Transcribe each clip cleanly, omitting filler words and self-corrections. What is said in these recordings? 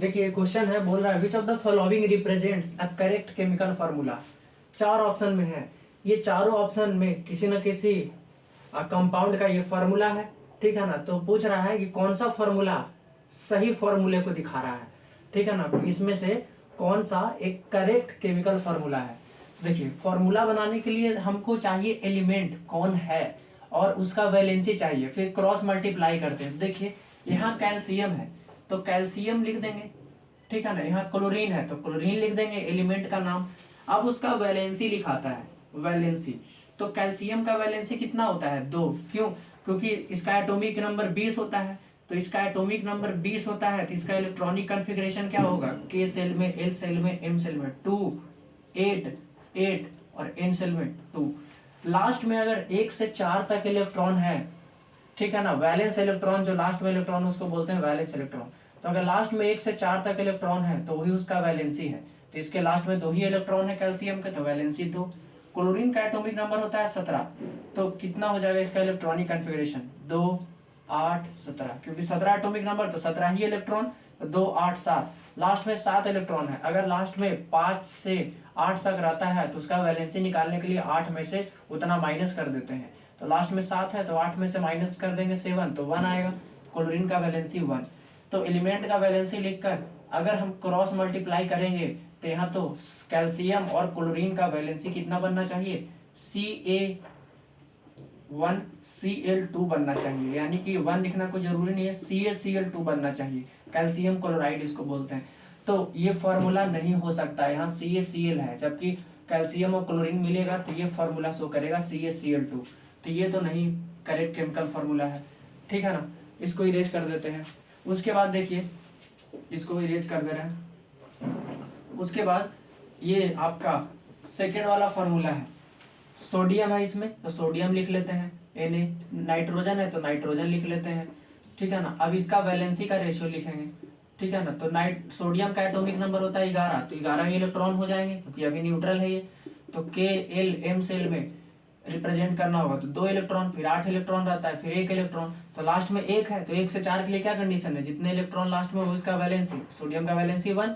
देखिए क्वेश्चन है, बोल रहा है which of the following represents a correct chemical formula. चार ऑप्शन में है, ये चारों ऑप्शन में किसी न किसी कंपाउंड का ये फार्मूला है, ठीक है ना। तो पूछ रहा है कि कौन सा फार्मूला सही फार्मूले को दिखा रहा है, ठीक है ना। तो इसमें से कौन सा एक करेक्ट केमिकल फार्मूला है। देखिए फार्मूला बनाने के लिए हमको चाहिए एलिमेंट कौन है और उसका वैलेंसी चाहिए, फिर क्रॉस मल्टीप्लाई करते हैं। देखिए यहाँ कैल्शियम है तो कैल्शियम लिख देंगे, ठीक है ना। यहाँ क्लोरीन है तो क्लोरीन लिख देंगे एलिमेंट का नाम। अब उसका वैलेंसी लिखाता है, वैलेंसी। तो कैल्शियम का वैलेंसी कितना होता है, 2। क्यों? क्योंकि इसका एटॉमिक नंबर 20 होता है, तो इसका एटॉमिक नंबर 20 होता है तो इसका इलेक्ट्रॉनिक कॉन्फ़िगरेशन क्या होगा, के सेल में, एल सेल में, एम सेल में 2 8 8 और एन सेल में 2। लास्ट में अगर 1 से 4 तक इलेक्ट्रॉन है, ठीक है ना, वैलेंस इलेक्ट्रॉन, जो लास्ट में इलेक्ट्रॉन उसको बोलते हैं वैलेंस इलेक्ट्रॉन। तो अगर लास्ट में 1 से 4 तक इलेक्ट्रॉन है तो वही उसका वैलेंसी है। तो इसके लास्ट में 2 ही इलेक्ट्रॉन है कैल्शियम के, तो वैलेंसी 2। क्लोरीन का एटॉमिक नंबर होता है 17, तो कितना हो जाएगा इसका इलेक्ट्रॉनिक कॉन्फ़िगरेशन, 2 8 17, क्योंकि 17 एटॉमिक नंबर तो 17 ही इलेक्ट्रॉन, 2 8 7, लास्ट में 7 इलेक्ट्रॉन है। अगर लास्ट में 5 से 8 तक रहता है तो उसका वैलेंसी निकालने के लिए 8 में से उतना माइनस कर देते हैं। तो लास्ट में 7 है तो 8 में से माइनस कर देंगे 7, तो 1 आएगा। क्लोरीन का वैलेंसी 1। तो एलिमेंट का वैलेंसी लिखकर अगर हम क्रॉस मल्टीप्लाई करेंगे तो यहाँ तो कैल्शियम और क्लोरीन का वैलेंसी कितना बनना चाहिए, Ca1 Cl2 बनना चाहिए, यानी कि 1 लिखना कोई जरूरी नहीं है, CaCl2 बनना चाहिए। कैल्शियम क्लोराइड इसको बोलते हैं। तो ये फॉर्मूला नहीं हो सकता, यहाँ CaCl है, जबकि कैल्शियम और क्लोरीन मिलेगा तो ये फॉर्मूला शो करेगा CaCl2। तो ये तो नहीं करेक्ट केमिकल फार्मूला है, ठीक है ना। इसको इरेज कर देते हैं। उसके बाद देखिए, इसको इरेज कर दे रहे हैं। उसके बाद ये आपका सेकेंड वाला फार्मूला है, सोडियम है इसमें तो सोडियम लिख लेते हैं, Na। नाइट्रोजन है तो नाइट्रोजन लिख लेते हैं, ठीक है ना। अब इसका वैलेंसी का रेशियो लिखेंगे, ठीक है ना। तो सोडियम का एटॉमिक नंबर होता है 11, तो 11 ही इलेक्ट्रॉन हो जाएंगे क्योंकि अभी न्यूट्रल है ये। तो K L M सेल में रिप्रेजेंट करना होगा तो 2 इलेक्ट्रॉन, फिर 8 इलेक्ट्रॉन रहता है, फिर 1 इलेक्ट्रॉन, तो लास्ट में 1 है। तो 1 से 4 के लिए क्या कंडीशन है, जितने इलेक्ट्रॉन लास्ट में हो उसका वैलेंसी। सोडियम का वैलेंसी 1,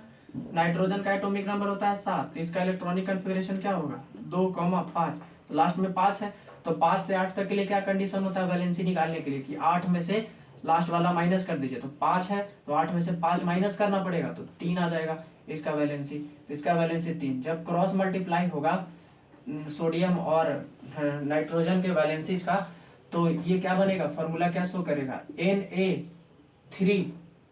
नाइट्रोजन का एटॉमिक नंबर होता है 7, तो इसका इलेक्ट्रॉनिक कॉन्फ़िगरेशन क्या होगा, 2, 5, तो लास्ट में 5 है। तो 5 से 8 तक के लिए क्या कंडीशन होता है वैलेंसी निकालने के लिए, कि 8 में से लास्ट वाला माइनस कर दीजिए। तो 5 है तो 8 में से 5 माइनस करना पड़ेगा तो 3 आ जाएगा इसका वैलेंसी। तो इसका वैलेंसी 3। जब क्रॉस मल्टीप्लाई होगा सोडियम और नाइट्रोजन के वैलेंसीज का, तो ये क्या बनेगा, फॉर्मूला क्या शो करेगा,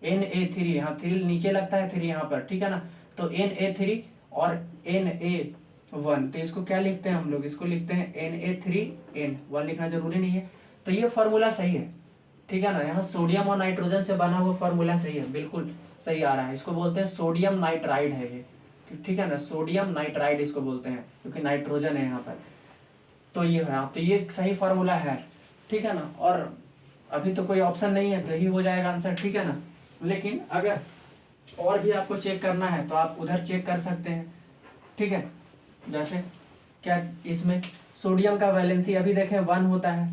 Na3 यहाँ 3 नीचे लगता है, 3 यहाँ पर, ठीक है ना। तो Na3 और Na1, तो इसको क्या लिखते हैं हम लोग, इसको लिखते हैं Na3N1, लिखना जरूरी नहीं है। तो ये फॉर्मूला सही है, ठीक है ना। यहाँ सोडियम और नाइट्रोजन से बना हुआ फॉर्मूला सही है, बिल्कुल सही आ रहा है। इसको बोलते हैं सोडियम नाइट्राइड है ये, ठीक है ना, सोडियम नाइट्राइड इसको बोलते हैं क्योंकि नाइट्रोजन है यहाँ पर। तो ये है, तो ये सही फार्मूला है, ठीक है ना। और अभी तो कोई ऑप्शन नहीं है तो यही हो जाएगा आंसर, ठीक है ना। लेकिन अगर और भी आपको चेक करना है तो आप उधर चेक कर सकते हैं, ठीक है। जैसे क्या, इसमें सोडियम का वैलेंसी अभी देखें 1 होता है,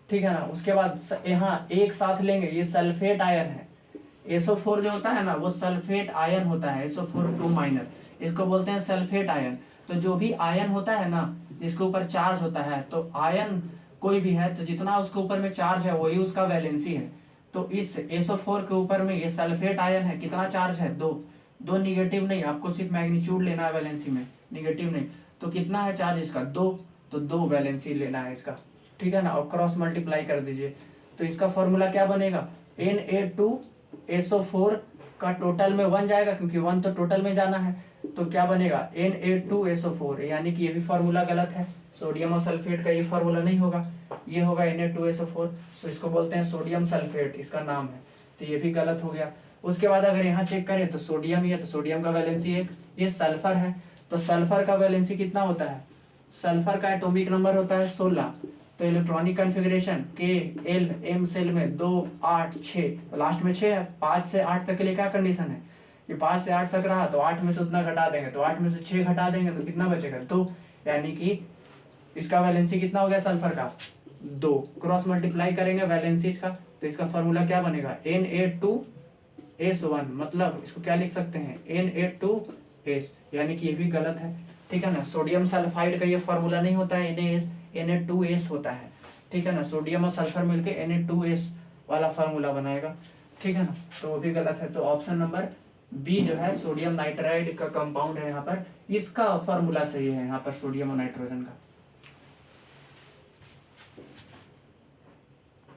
ठीक है ना। उसके बाद यहाँ एक साथ लेंगे, ये सल्फेट आयन है, SO4 जो होता है ना वो सल्फेट आयन होता है, SO4 2-, इसको बोलते हैं सल्फेट आयन। तो जो भी आयन होता है ना जिसके ऊपर चार्ज होता है, तो आयन कोई भी है तो जितना उसके ऊपर में चार्ज है वही उसका वैलेंसी है। तो इस SO4 के ऊपर में ये सल्फेट आयन है, कितना चार्ज है, 2 निगेटिव नहीं, आपको सिर्फ मैग्नीट्यूड लेना है वैलेंसी में, निगेटिव नहीं। तो कितना है चार्ज इसका, 2, तो 2 वैलेंसी लेना है इसका, ठीक है ना। और क्रॉस मल्टीप्लाई कर दीजिए तो इसका फॉर्मूला क्या बनेगा, Na2SO4 का टोटल में 1 जाएगा क्योंकि 1 तो टोटल में जाना है, तो क्या बनेगा Na2SO4, यानी कि ये भी फॉर्मूला गलत है। सोडियम और सल्फेट का ये फॉर्मूला नहीं होगा, ये होगा Na2SO4। सो इसको बोलते हैं सोडियम सल्फेट, इसका नाम है, तो ये भी गलत हो गया। उसके बाद अगर यहाँ चेक करें तो सोडियम ही है, तो सोडियम का वैलेंसी 1। ये सल्फर है तो सल्फर का वैलेंसी कितना होता है, सल्फर का एटॉमिक नंबर होता है 16। तो electronic configuration K L M सेल में 2 8 6, तो लास्ट में 6 है। 5 से 8 तक के लिए क्या कंडीशन है, ये 5 से 8 तक रहा तो 8 में से उतना घटा देंगे, तो 8 में से 6 घटा देंगे तो कितना बचेगा, 2, यानी कि इसका वैलेंसी कितना हो गया सल्फर का, 2। क्रॉस मल्टीप्लाई करेंगे वैलेंसीज का तो इसका फॉर्मूला क्या बनेगा, Na2 NaOH मतलब इसको क्या लिख सकते हैं Na2S, यानी कि ये भी गलत है। ठीक है ना, सोडियम सल्फाइड का ये फॉर्मूला नहीं होता है NaS, Na2S होता है। ठीक है ना, सोडियम और सल्फर मिलके Na2S वाला फार्मूला बनाएगा। ठीक है ना, तो वो भी गलत है। तो ऑप्शन नंबर बी जो है सोडियम नाइट्राइड का कंपाउंड है यहाँ पर, इसका फॉर्मूला सही है यहाँ पर सोडियम और नाइट्रोजन का।